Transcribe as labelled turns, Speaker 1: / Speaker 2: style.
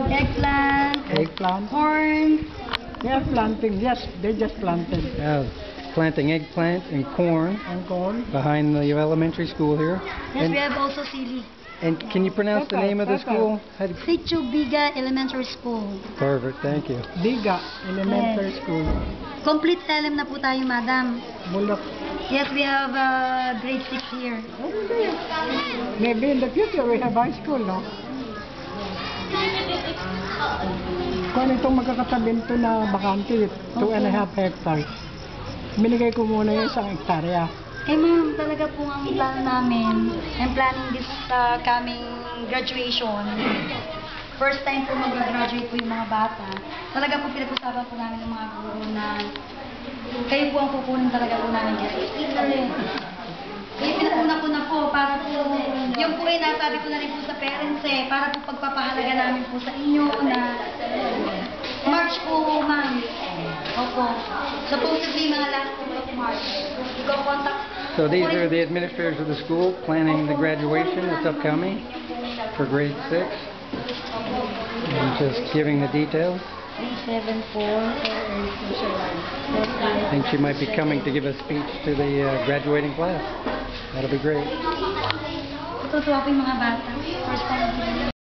Speaker 1: Eggplant.
Speaker 2: Eggplant.
Speaker 1: Corn.
Speaker 2: They are planting. Yes, they just planted.
Speaker 3: Planting eggplant and corn
Speaker 2: And corn.
Speaker 3: behind the elementary school here.
Speaker 1: Yes, we have also sili.
Speaker 3: And can you pronounce the name of the school?
Speaker 1: Sitio Biga Elementary School.
Speaker 3: Perfect, thank you.
Speaker 2: Biga Elementary
Speaker 1: Yes.
Speaker 2: School.
Speaker 1: Complete LM na po tayo, madam.
Speaker 2: Bulok.
Speaker 1: Yes, we have grade 6 here.
Speaker 2: Maybe in the future we have high school, no? Kung itong magkakatabi ito na bakante, 2.5 hectares. Binigay ko muna yung 1 hektarya.
Speaker 1: Eh ma'am, talaga po ang plano namin. I'm planning this coming graduation. First time po mag-graduate po yung mga bata. Talaga po pinag-usapan po namin ng mga guro na kayo po ang kukunin talaga po namin guest speaker. Kaya pinag-una ko na po para po, yung po ay nasabi ko na rin po sa parents para po pagpapahalaga namin po sa inyo na March po, ma'am. Opo. Supposedly mga last week of March. Contact.
Speaker 3: So these are the administrators of the school planning the graduation that's upcoming for grade 6. And just giving the details.
Speaker 1: 374.
Speaker 3: I think she might be coming to give a speech to the graduating class. That'll be great.
Speaker 1: Tutuwa po yung mga bata. First time